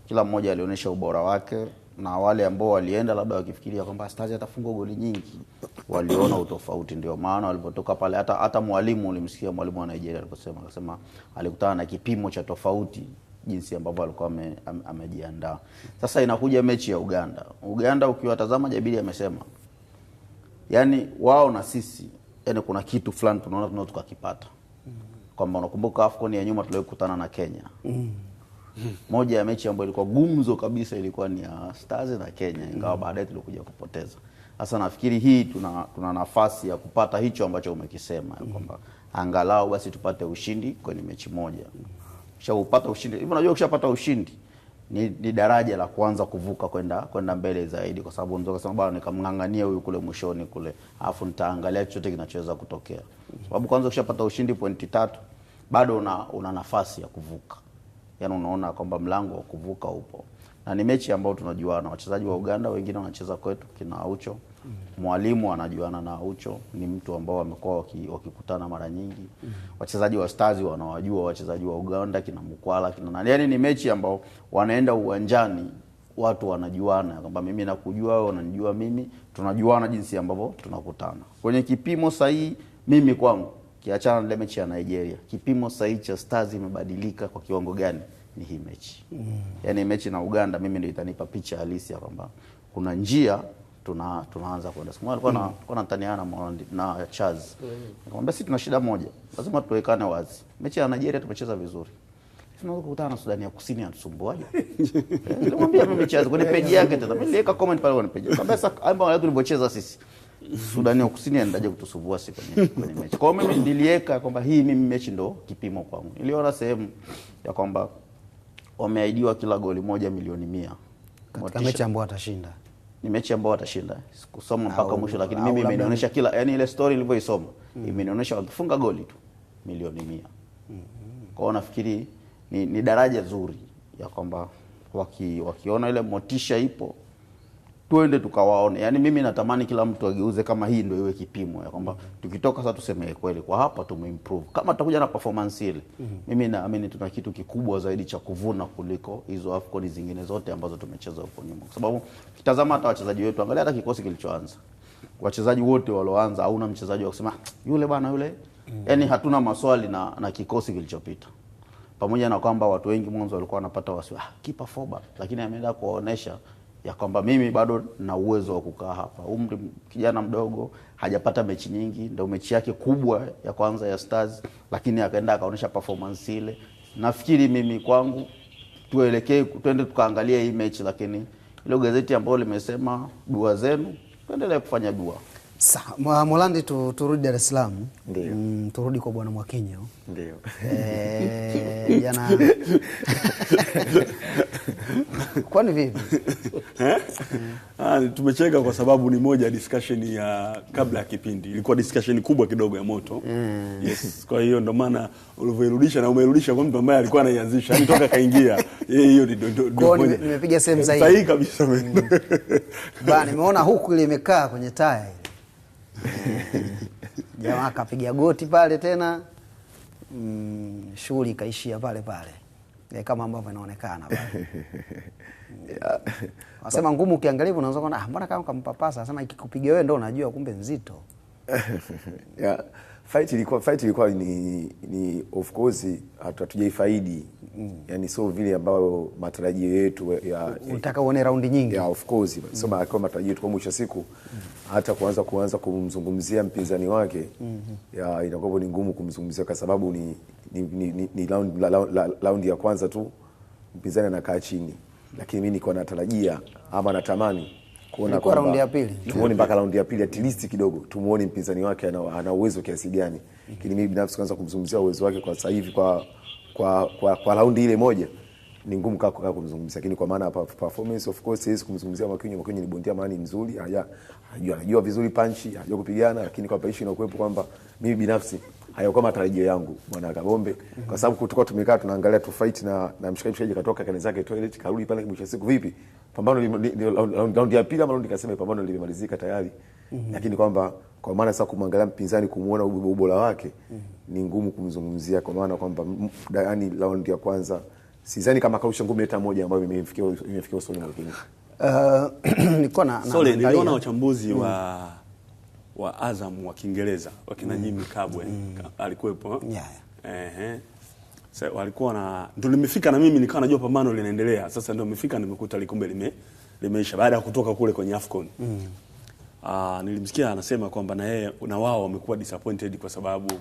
Kila mmoja alionyesha ubora wake, na wale ambao walienda labda wakifikiria kwamba Stars atafunga goli nyingi waliona utofauti. Ndio maana walipotoka pale, hata mwalimu, ulimsikia mwalimu wa Nigeria akasema alikutana na kipimo cha tofauti jinsi ambavyo alikuwa amejiandaa. Sasa inakuja mechi ya Uganda ukiwatazama, Jabiri amesema yani wao na sisi, yani kuna kitu fulani tunaona tukakipata. Kwamba unakumbuka AFCON ya nyuma tulikutana na Kenya. Moja ya mechi ambayo ilikuwa gumzo kabisa ilikuwa ni ya Stars na Kenya, ingawa baadaye tulikuja kupoteza. Sasa nafikiri hii tuna nafasi ya kupata hicho ambacho umekisema, kwamba angalau basi tupate ushindi kwenye mechi moja. Ukishapata ushindi, hivi unajua ukishapata ushindi ni daraja la kuanza kuvuka kwenda mbele zaidi, kwa sababu unaweza kusema bwana nikamngangania huyu kule mwishoni kule, afu nitaangalia chochote kinachoweza kutokea. Sababu kwanza ukishapata ushindi pointi 3, bado una nafasi ya kuvuka. Yaani unaona kwamba mlango wa kuvuka upo. Na ni mechi ambayo tunajuana, wachezaji wa Uganda wengine wanacheza kwetu, kina Aucho. Mwalimu anajuana na Aucho, ni mtu ambao wamekuwa wakikutana mara nyingi. Wachezaji wa Stars wanawajua wachezaji wa Uganda, kina Mukwala, kina nani. Yaani ni mechi ambao wanaenda uwanjani watu wanajuana, kwamba mimi nakujua wewe unanijua mimi, tunajuana jinsi ambavyo tunakutana. Kwenye kipimo sahihi mimi kwangu, kiachana na mechi ya Nigeria, kipimo sahihi cha Stars imebadilika kwa kiwango gani ni hii mechi. Yaani mechi na Uganda mimi ndio itanipa picha halisi ya kwamba kuna njia tunaanza kwenda. Siku alikuwa anataniana na Charles. Nikamwambia sisi tuna shida moja, lazima tuwekane wazi. Mechi ya Nigeria tumecheza vizuri. Tunaweza kukutana na Sudani ya Kusini antusumbuaje? Nilimwambia mimi Charles kwenye page yake tena. Mimi niliweka comment pale kwenye page. Nikamwambia sasa ambao tulivyocheza sisi Sudani ya Kusini anaendaje kutusumbua sisi kwenye mechi. Kwa hiyo mimi niliweka kwamba hii mimi mechi ndo kipimo kwangu. Niliona sehemu ya kwamba wameahidiwa kila goli moja milioni 100.
Katika mechi ambayo atashinda.
Ni mechi ambayo watashinda. Sikusoma mpaka mwisho, lakini mimi imenionyesha kila, yani ile story nilivyoisoma imenionyesha wakifunga goli tu milioni 100. Kwa hiyo nafikiri ni daraja zuri ya kwamba wakiona ile motisha ipo, tuende tukawaone. Yani mimi natamani kila mtu ageuze kama hii ndio iwe kipimo ya kwamba tukitoka sasa tuseme kweli kwa hapa tumeimprove. Kama tutakuja na performance ile, mimi naamini tuna kitu kikubwa zaidi cha kuvuna kuliko hizo AFCON zingine zote ambazo tumecheza huko nyuma. Kwa sababu kitazama hata wachezaji wetu, angalia hata kikosi kilichoanza. Wachezaji wote walioanza, hauna mchezaji wa kusema yule bwana yule. Yani hatuna maswali na kikosi kilichopita. Pamoja na kwamba watu wengi mwanzo walikuwa wanapata wasiwasi, kipa foba, lakini ameenda kuonesha ya kwamba mimi bado na uwezo wa kukaa hapa. Umri kijana mdogo, hajapata mechi nyingi, ndio mechi yake kubwa ya kwanza ya Stars, lakini akaenda akaonesha performance ile. Nafikiri mimi kwangu twende tukaangalia hii mechi, lakini ile gazeti ambayo limesema dua zenu, tuendelee kufanya dua.
Sawa, Molandi turudi Dar es Salaam.
Ndio.
Turudi kwa Bwana Mwakinyo.
Ndio.
Jana kwani vipi?
Tumecheka kwa sababu ni moja discussion ya kabla ya kipindi. Ilikuwa discussion kubwa kidogo ya moto. Yes. Kwa hiyo ndo maana ulivyorudisha na umerudisha kwa mtu ambaye alikuwa anaianzisha. Yani toka kaingia. Hiyo ndio
nimepiga sehemu sahihi.
Sahihi kabisa.
Bana nimeona huku ile imekaa kwenye taya. Jamaa akapiga goti pale tena. Shughuli kaishia pale. Kama ambavyo inaonekana pale. Wasema ngumu ukiangalia unaanza kuona mbona kama kampapasa, anasema ikikupiga wewe ndio unajua kumbe nzito.
Fight ilikuwa ni of course hatujaifaidi. Yani sio vile ambao matarajio yetu
unataka uone raundi nyingi.
Of course. Sema kama matarajio yetu kwa mwisho siku hata kuanza kumzungumzia mpinzani wake inakuwa ni ngumu kumzungumzia kwa sababu ni round ya kwanza tu mpinzani anakaa chini. Lakini mimi niko natarajia ama natamani kuona
kwa raundi ya pili.
Tumuone mpaka raundi ya pili at least kidogo. Tumuone mpinzani wake ana uwezo kiasi gani. Lakini mimi binafsi kwanza kumzungumzia uwezo wake kwa sasa hivi kwa raundi ile moja ni ngumu kaka kumzungumzia. Lakini kwa maana performance of course siwezi kumzungumzia Mwakinyo ni bondia maana mzuri. Anajua vizuri punch, anajua kupigana, lakini kwa issue inakuwepo kwamba mimi binafsi hayakuwa matarajio yangu Bwana Kabombe kwa sababu tulikuwa tumekaa tunaangalia tu fight na mshikaji katoka kanisa zake toilet karudi pale mwisho siku vipi pambano round ya pili ama round nikasema pambano limemalizika tayari. Lakini kwamba kwa maana sasa kumwangalia mpinzani kumuona ubora wake ni ngumu kumzungumzia kwa maana kwamba yani round ya kwanza sidhani kama kausha ngumi hata moja ambayo imefikia usoni mwingine.
Niliona wachambuzi wa Azam wa Kiingereza wakina Jimmy Kabwe alikuwepo. Sasa walikuwa ndio nimefika na mimi nikawa najua pambano linaendelea. Sasa ndio nimefika nimekuta likombe limeisha baada ya kutoka kule kwenye AFCON. Nilimsikia anasema kwamba na yeye na wao wamekuwa disappointed kwa sababu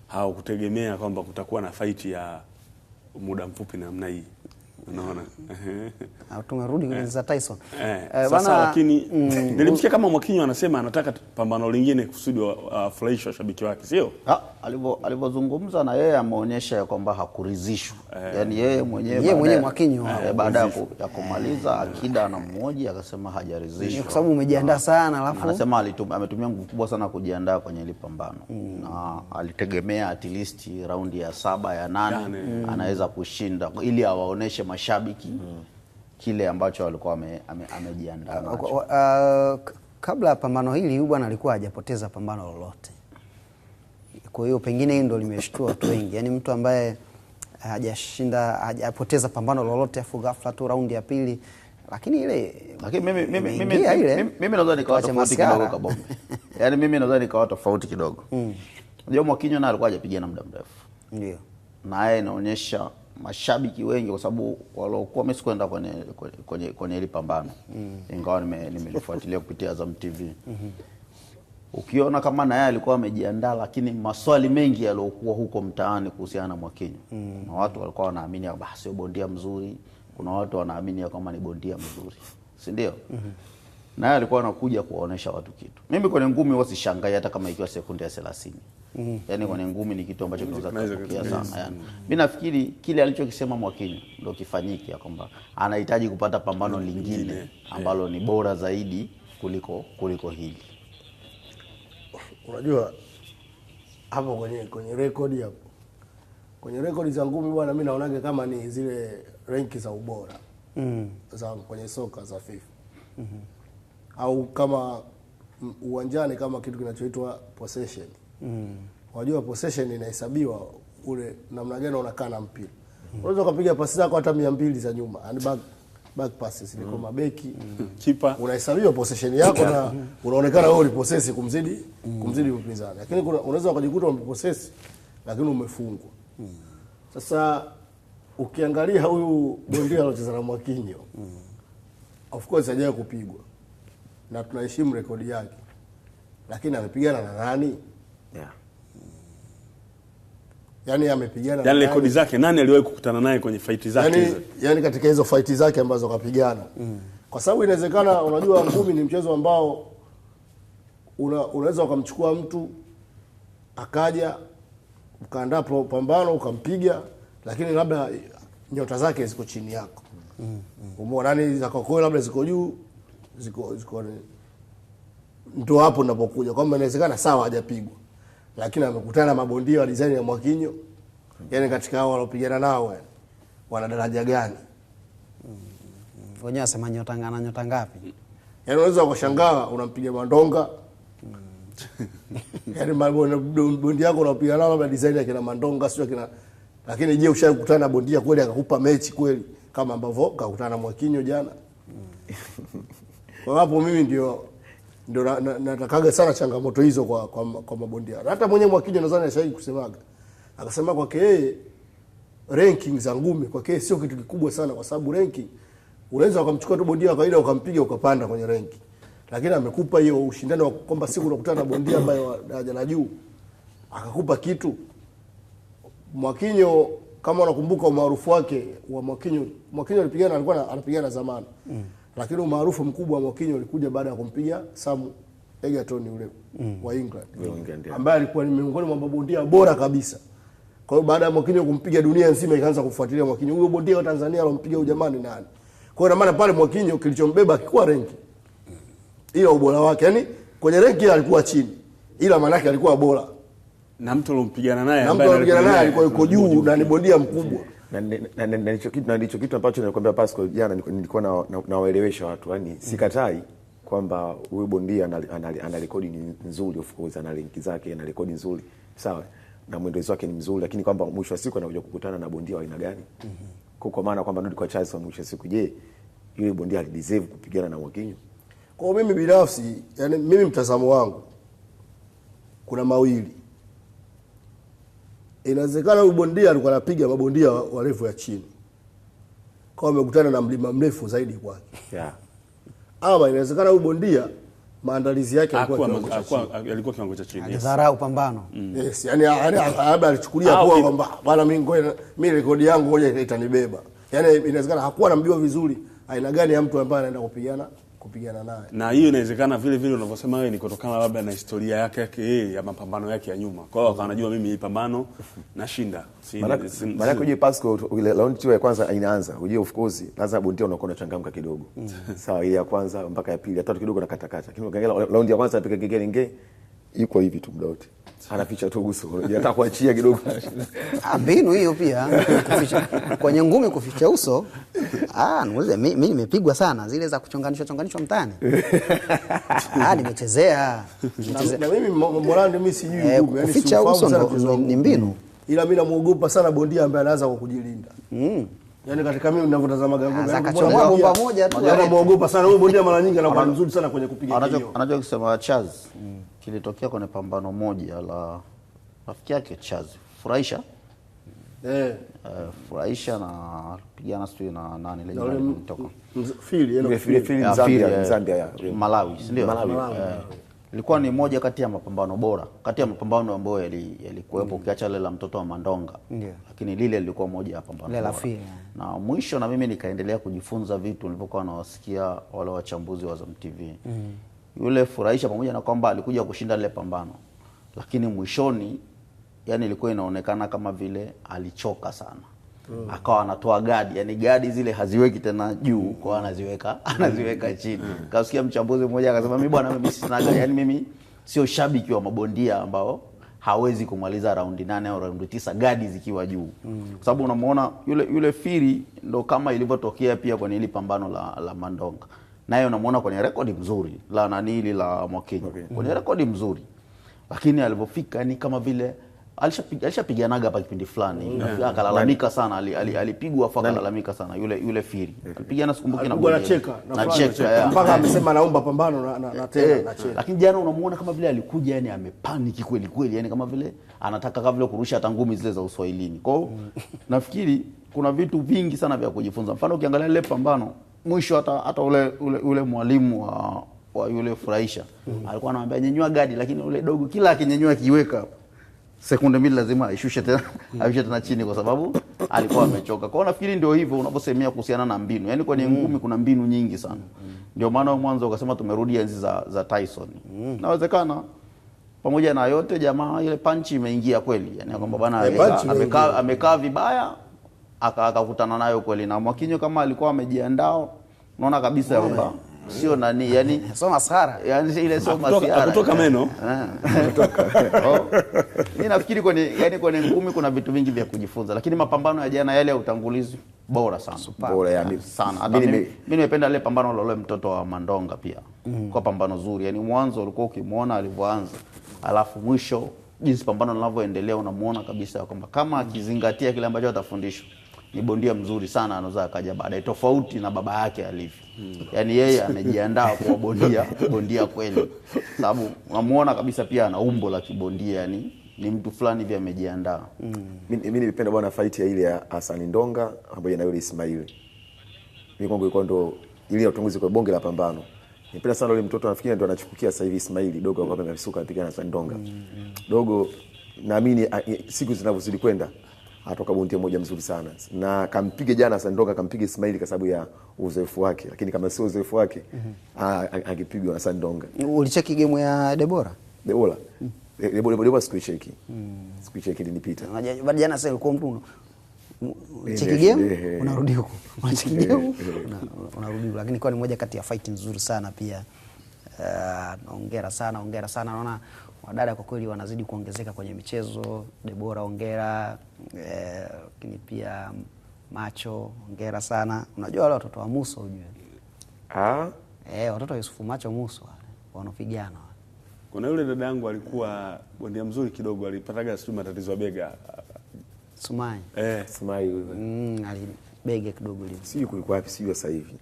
hawakutegemea kwamba kutakuwa na fight ya muda mfupi namna hii. Unaona?
Tumerudi kwenye za Tyson.
Sasa lakini nilimsikia kama Mwakinyo anasema anataka pambano lingine kusudi furahisha washabiki wake, sio?
Alivyozungumza na yeye ameonyesha kwamba hakuridhishwa. Yani yeye mwenyewe
Mwakinyo
baada ya kumaliza akida na mmoja akasema hajaridhishwa.
Kwa sababu umejiandaa sana alafu
anasema ametumia nguvu kubwa sana kujiandaa kwenye ile pambano. Na alitegemea at least raundi ya 7 ya 8 anaweza kushinda ili awaoneshe mashabiki kile ambacho walikuwa amejiandaa nacho.
Kabla ya pambano hili huyu bwana alikuwa hajapoteza pambano lolote. Kwa hiyo pengine ndio limeshtua watu wengi. Yaani mtu ambaye hajapoteza pambano lolote afu ghafla tu raundi ya pili lakini ile
mimi nadhani nikawa tofauti kidogo Kabombe. Yaani mimi nadhani nikawa tofauti kidogo. Unajua Mwakinyo naye alikuwa hajapigana muda mrefu.
Ndio.
Na yeye inaonyesha mashabiki wengi kwa sababu waliokuwa mesikwenda kwenye ile pambano. Ingawa nimelifuatilia kupitia Azam TV. Ukiona kama na yeye alikuwa amejiandaa, lakini maswali mengi yaliokuwa huko mtaani kuhusiana na Mwakinyo. Na watu walikuwa wanaamini kwamba sio bondia mzuri, kuna watu wanaamini kama ni bondia mzuri. Si ndio? Na yeye alikuwa anakuja kuwaonesha watu kitu. Mimi kwenye ngumi huwa sishangai hata kama ikiwa sekunde ya 30. Yaani kwenye ngumi ni kitu ambacho kinaweza kutokea sana yani. Mimi nafikiri kile alichokisema Mwakinyo ndio kifanyike, ya kwamba anahitaji kupata pambano lingine ambalo ni bora zaidi kuliko hili.
Unajua hapo kwenye rekodi hapo. Kwenye rekodi za ngumi bwana, mimi naonaga kama ni zile ranki za ubora. Za kwenye soka za FIFA. Au kama uwanjani kama kitu kinachoitwa possession. Unajua possession inahesabiwa ule namna gani unakaa na mpira. Unaweza kupiga pasi zako hata 200 za nyuma, yani back passes ni kwa mabeki.
Kipa
Unahesabiwa possession yako na unaonekana wewe ulipossess kumzidi mpinzani. Lakini unaweza ukajikuta umepossess lakini umefungwa. Sasa ukiangalia huyu bondia anacheza na Mwakinyo, of course hajawahi kupigwa na tunaheshimu rekodi yake, lakini amepigana na nani? Yani amepigana
yani rekodi zake, nani aliwahi kukutana naye kwenye fight zake hizo?
Yani katika hizo fight zake ambazo kapigana. Kwa sababu inawezekana, unajua ngumi ni mchezo ambao unaweza ukamchukua mtu akaja ukaandaa pambano ukampiga, lakini labda nyota zake ziko chini yako. Umeona nani za kwako labda ziko juu, ziko ndio hapo unapokuja kwamba inawezekana sawa hajapigwa, lakini amekutana na mabondia wa design ya Mwakinyo. Yani katika hao walopigana nao wana daraja gani?
Wenyewe wasema nyota ngapi?
Yani unaweza kushangaa unampiga Mandonga. Yani bondia yako unapiga nao labda design ya kina Mandonga sio kina, lakini je, ushakutana na bondia kweli akakupa mechi kweli kama ambavyo kakutana na Mwakinyo jana? Kwa hapo mimi ndio natakaga sana changamoto hizo kwa mabondia. Hata mwenye Mwakinyo nadhani ashai kusemaga. Akasema kwake yeye ranking za ngumi kwake sio kitu kikubwa sana, kwa sababu ranking unaweza ukamchukua tu bondia wa kawaida ukampiga ukapanda kwenye ranking. Lakini amekupa hiyo ushindani wa kwamba siku unakutana na bondia ambaye daraja la juu akakupa kitu. Mwakinyo kama unakumbuka umaarufu wake wa Mwakinyo alipigana, alikuwa anapigana zamani. Lakini umaarufu mkubwa wa Mwakinyo ulikuja baada ya kumpiga Sam Egerton yule wa England. Ambaye alikuwa ni miongoni mwa mabondia bora kabisa. Kwa hiyo baada ya Mwakinyo kumpiga, dunia nzima ikaanza kufuatilia Mwakinyo. Huyo bondia wa Tanzania alompiga huyo jamani nani? Kwa hiyo na maana pale Mwakinyo kilichombeba kikuwa ranking. Ila ubora wake, yani kwenye ranking alikuwa chini, ila maana yake alikuwa bora.
Na mtu alompigana naye
alikuwa yuko juu na ni bondia mkubwa.
Na ndicho kitu ambacho nilikwambia Pascal jana, nilikuwa nawaelewesha watu, yani sikatai kwamba huyu bondia ana rekodi nzuri, of course ana link zake, ana rekodi nzuri, sawa, na mwendelezo wake ni mzuri, lakini kwamba mwisho wa siku anakuja kukutana na bondia wa aina gani? Kwa maana kwamba ndio kwa Charles, mwisho wa siku je, yule bondia alideserve kupigana na Mwakinyo?
Kwa mimi binafsi, yani mimi mtazamo wangu kuna mawili. Inawezekana huyu bondia alikuwa anapiga mabondia wa level ya chini, kwa amekutana na mlima mrefu zaidi kwake. Ama inawezekana huyu bondia maandalizi yake
alikuwa kiwango cha chini.
Alidharau pambano.
Yes, yani labda alichukulia kwa kwamba bwana mimi rekodi yangu ngoja itanibeba. Yani inawezekana hakuwa anamjua vizuri aina gani ya mtu ambaye anaenda kupigana naye.
Na hiyo inawezekana vile vile unavyosema wewe ni kutokana labda na historia yake yeye ya mapambano yake ya nyuma. Kwa hiyo akanajua mimi hii pambano nashinda.
Maana kuje Pascal ile round ya kwanza inaanza. Uje of course lazima bondia unakuwa unachangamka kidogo. Sawa, ile ya kwanza mpaka ya pili, ya tatu kidogo nakatakata. Lakini ukiangalia round ya kwanza anapiga kegenge yuko hivi tu muda wote. Anaficha tu uso. Unataka kuachia kidogo.
Mbinu hiyo pia kuficha kwenye ngumi, kuficha uso. Niulize mimi nimepigwa sana zile za kuchonganishwa mtaani. Nimechezea.
Na mimi Morandi mimi sijui ngumi, yani
kuficha uso ni mbinu.
Ila mimi namuogopa sana bondia ambaye anaanza kwa kujilinda. Yaani katika mimi ninavyotazama Gavana
akachomoa bomba moja tu.
Anamuogopa sana huyo bondia, mara nyingi anakuwa mzuri sana kwenye kupiga kilio.
Anachokisema Chaz kilitokea kwenye pambano moja la rafiki yake Chaz Furahisha. Furahisha na pigana sio na nani ile kutoka
Zambia
Malawi, ndio ilikuwa ni moja kati ya mapambano bora, kati ya mapambano ambayo yalikuwepo ukiacha ile la mtoto wa Mandonga. Lakini lile lilikuwa moja ya pambano bora. Na mwisho na mimi nikaendelea kujifunza vitu nilipokuwa nawasikia wale wachambuzi wa Azam TV. Yule Furahisha pamoja na kwamba alikuja kushinda lile pambano, lakini mwishoni yani ilikuwa inaonekana kama vile alichoka sana. Akawa anatoa gadi, yani gadi zile haziweki tena juu, kwa anaziweka chini. Kasikia mchambuzi mmoja akasema mimi bwana, mimi sina gadi, yani mimi sio shabiki wa mabondia ambao hawezi kumaliza raundi 8 au raundi 9 gadi zikiwa juu. Kwa sababu unamuona yule Firi ndo kama ilivyotokea pia kwenye ile pambano la Mandonga. Naye unamuona kwenye rekodi mzuri la nani la Mwakinyo. Kwenye rekodi mzuri. Lakini alipofika yani kama vile alishapiganaga hapa kipindi fulani, akalalamika sana, alipigwa afa akalalamika sana yule Firi. Alipigana sikumbuki na
bwana cheka mpaka amesema naomba pambano na tena nacheka.
Lakini jana unamuona kama vile alikuja yani amepaniki kweli kweli, yani kama vile anataka kama vile kurusha hata ngumi zile za Uswahilini. Kwa hiyo nafikiri kuna vitu vingi sana vya kujifunza. Mfano ukiangalia ile pambano mwisho hata ule mwalimu wa yule Furahisha alikuwa anamwambia nyenyua gadi, lakini ule dogo kila akinyenyua kiweka sekunde mbili lazima aishushe tena chini kwa sababu alikuwa amechoka. Kwa hiyo nafikiri ndio hivyo unaposemea kuhusiana na mbinu. Yaani kwenye ngumi kuna mbinu nyingi sana. Ndio maana mwanzo ukasema tumerudi enzi za Tyson. Inawezekana pamoja na yote jamaa ile punch imeingia kweli. Yaani kwamba bwana amekaa vibaya akakutana nayo kweli, na Mwakinyo kama alikuwa amejiandaa unaona kabisa kwamba sio nani, yani
sio masara,
yani ile sio masara
kutoka meno
mimi nafikiri kwenye ngumi kuna vitu vingi vya kujifunza, lakini mapambano ya jana yale ya utangulizi bora sana.
Bora yani
sana. Hata mimi nimependa ile pambano la yule mtoto wa Mandonga pia. Kwa pambano zuri. Yani mwanzo ulikuwa ukimuona alivyoanza, alafu mwisho jinsi pambano linavyoendelea unamuona kabisa kwamba kama akizingatia kile ambacho atafundishwa ni bondia mzuri sana, anaweza akaja baadaye tofauti na baba yake alivyo. Yani yeye amejiandaa kwa bondia kweli. Sababu unamuona kabisa pia ana umbo la kibondia, yani ni mtu fulani hivi amejiandaa.
Mimi nilipenda bwana fight ya ile ya Hassan Ndonga ambayo na yule Ismail. Mimi kwangu ilikuwa ndo ile ya utongozi kwa bonge la pambano. Nilipenda sana yule mtoto, nafikiri ndo anachukukia sasa hivi Ismail dogo kwa sababu amefisuka apigana na Hassan Ndonga. Dogo naamini siku zinavyozidi kwenda atoka bondia moja mzuri sana. Na kampiga jana Hassan Ndonga, kampiga Ismail kwa sababu ya uzoefu wake, lakini kama sio uzoefu wake angepigwa na Hassan Ndonga.
Ulicheki game ya Debora?
Debora sikuicheki. Sikuicheki ilinipita.
Baada jana sasa ilikuwa mtu cheki game unarudi huko. Unacheki game unarudi, lakini kwa ni moja kati ya fight nzuri sana pia. Hongera sana. Naona wadada kwa kweli wanazidi kuongezeka kwenye michezo. Debora hongera, lakini pia Macho hongera sana. Unajua wale watoto wa Muso ujue. Watoto wa Yusufu Macho Muso wanapigana.
Kuna yule dada yangu alikuwa bondia mzuri kidogo, alipataga sio matatizo ya bega.
Sumai.
Sumai
bega kidogo lile.
Sio kulikuwa wapi, sio sasa hivi.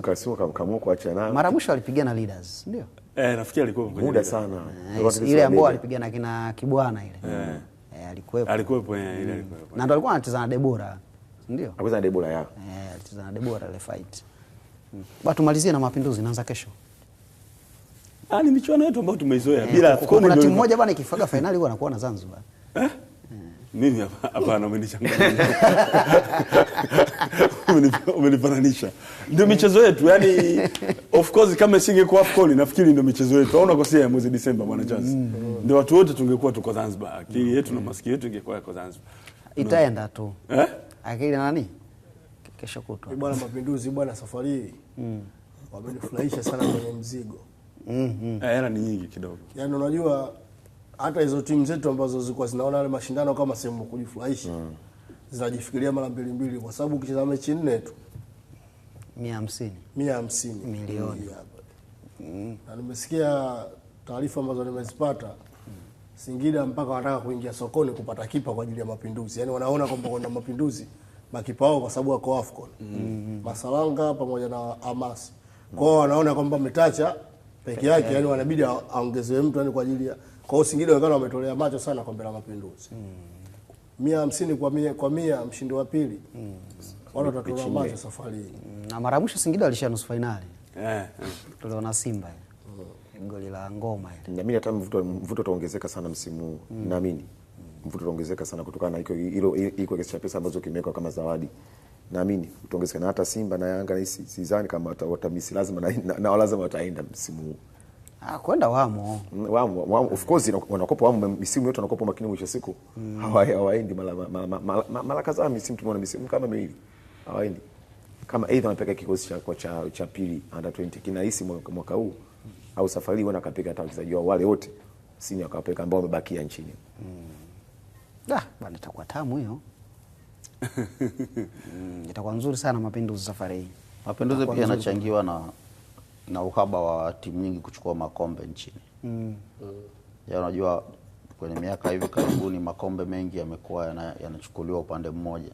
Na sio kama kuacha nayo.
Mara mwisho alipigana Leaders, ndio?
Nafikiri alikuwa kwenye
muda sana.
Ile ambayo alipigana kina Kibwana ile. Alikuwepo
ile alikuwepo.
Na ndo alikuwa anatizana Debora, ndio?
Alikuwa na Debora yao.
Alitizana Debora ile fight. Bado tumalizie na Mapinduzi, inaanza kesho.
Ni michuano yetu ambayo tumeizoea bila
AFCON. Kuna timu moja bwana ikifaga finali huwa anakuwa na Zanzibar.
Mimi hapana, umenichanganya. Umenifananisha. Ndio michezo yetu, yani of course kama singekuwa AFCON nafikiri ndio michezo yetu. Hauna kosea mwezi Disemba bwana Chance. Ndio watu wote tungekuwa tuko Zanzibar. Akili yetu na masikio yetu ingekuwa kwa Zanzibar.
Itaenda tu. Akili nani? Kesho kutwa.
Bwana Mapinduzi bwana safari hii. Wamenifurahisha sana kwenye mzigo.
Hela ni nyingi kidogo.
Yaani unajua hata hizo timu zetu ambazo zilikuwa zinaona wale mashindano kama sehemu kujifurahisha zinajifikiria mara mbili kwa sababu ukicheza mechi 4 tu 150
milioni
hapa. Na nimesikia taarifa ambazo nimezipata, Singida mpaka wanataka kuingia sokoni kupata kipa kwa ajili ya Mapinduzi. Yaani wanaona kwamba kuna Mapinduzi makipa wao kwa sababu wako AFCON. Masalanga pamoja na Amasi. Kwa hiyo wanaona kwamba Metacha peke yake yani wanabidi aongezewe mtu yani kwa ajili ya kwa hiyo Singida wakawa wametolea macho sana Kombe la Mapinduzi. 150 kwa 100 mshindi wa pili. Wale watatoa macho safari hii.
Na mara mwisho Singida walishia nusu finali. Tuliona Simba goli la ngoma ile.
Naamini hata mvuto utaongezeka sana msimu huu. Naamini mvuto utaongezeka sana kutokana na iko kiasi cha pesa ambazo kimewekwa kama zawadi. Naamini utaongezeka na hata Simba na Yanga na sidhani kama watamisi, lazima na lazima wataenda msimu huu.
Kwenda wamo
of course wanakopa wamo misimu yote wanakopa, makini mwisho siku hawaendi mara kadhaa misimu tumeona misimu kama miwili hawaendi, kama either wanapeka kikosi cha pili under 20 kinahisi mwaka huu au safari wana kapeka hata wachezaji wale wote sini wakapeka ambao wamebakia nchini.
Bwana itakuwa tamu hiyo. Itakuwa nzuri sana Mapinduzi safari hii.
Mapinduzi pia yanachangiwa na uhaba wa timu nyingi kuchukua makombe nchini. Ya unajua kwenye miaka hivi karibuni makombe mengi yamekuwa yanachukuliwa upande mmoja.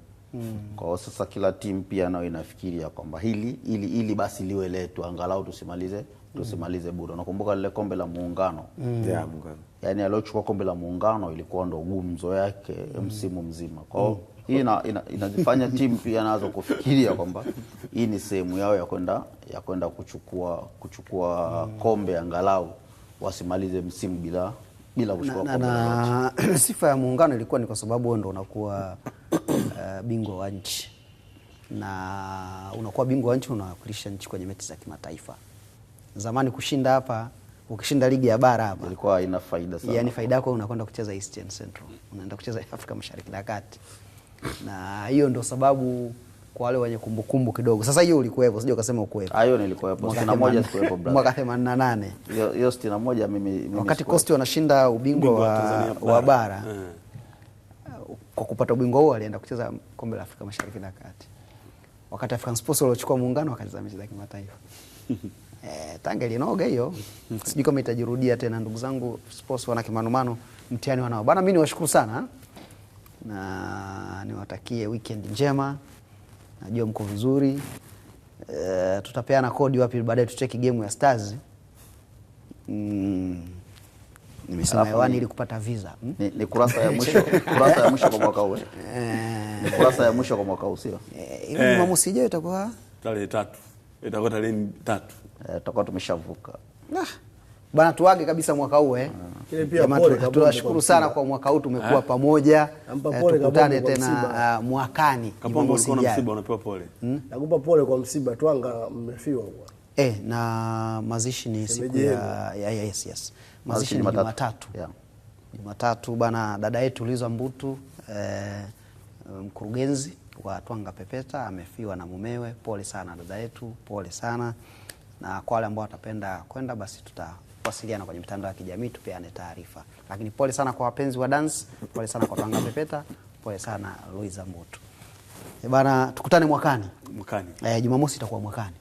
Kwa hiyo sasa kila timu pia nayo inafikiria kwamba hili basi liwe letu angalau tusimalize bure. Nakumbuka lile kombe la Muungano.
Muungano.
Yaani aliochukua kombe la Muungano ilikuwa ndo gumzo yake msimu mzima. Kwa hiyo hii inazifanya timu pia nazo kufikiria kwamba hii ni sehemu yao ya kwenda kuchukua kombe angalau wasimalize msimu bila kuchukua kombe.
Na sifa ya Muungano ilikuwa ni kwa sababu wewe ndo unakuwa bingwa wa nchi. Na unakuwa bingwa wa nchi unawakilisha nchi kwenye mechi za kimataifa. Zamani kushinda hapa, ukishinda ligi ya bara hapa
ilikuwa ina faida sana.
Yaani faida yako unakwenda kucheza Eastern Central. Unaenda kucheza Afrika Mashariki na Kati. Na hiyo ndo sababu kwa wale wenye kumbukumbu kidogo. Sasa hiyo ulikuwepo, sije ukasema ukuwepo.
Hiyo nilikuwepo. 61 sikuwepo brother.
Mwaka 88.
Hiyo 61 mimi
wakati Coast wanashinda ubingwa wa bara. Kwa kupata ubingwa huo alienda kucheza kombe la Afrika Mashariki na Kati. Wakati African Sports waliochukua Muungano wakacheza mechi za kimataifa. Tanga ilinoga hiyo. Sijui kama itajirudia tena ndugu zangu Sports wana kimanumano mtihani wanao. Bana mimi niwashukuru sana. Na niwatakie weekend njema. Najua mko vizuri. Tutapeana kodi wapi baadaye tucheki game ya Stars. Nimesema hewani ili kupata visa.
Ni kurasa ya mwisho kwa mwaka huu. Ni kurasa ya mwisho kwa mwaka huu sio?
Ile Jumamosi ijayo itakuwa
tarehe 3. Itakuwa tarehe 3.
Tutakuwa tumeshavuka.
Bana tuage kabisa mwaka huu tunashukuru sana kwa mwaka huu tumekuwa pamoja. Tukutane tena mwakani.
Kama ulikuwa na msiba unapewa pole.
Nakupa pole kwa msiba, Twanga mmefiwa bwana.
Na mazishi ni siku ya yes. Mazishi ni Jumatatu. Jumatatu bana, dada yetu Liza Mbutu mkurugenzi wa Twanga Pepeta amefiwa na mumewe. Pole sana dada yetu, pole sana. Na kwa wale ambao watapenda kwenda basi tutawasiliana kwenye mitandao ya kijamii tupeane taarifa. Lakini pole sana kwa wapenzi wa dance, pole sana kwa Twanga Pepeta, pole sana Liza Mbutu. Bana tukutane mwakani. Jumamosi itakuwa mwakani.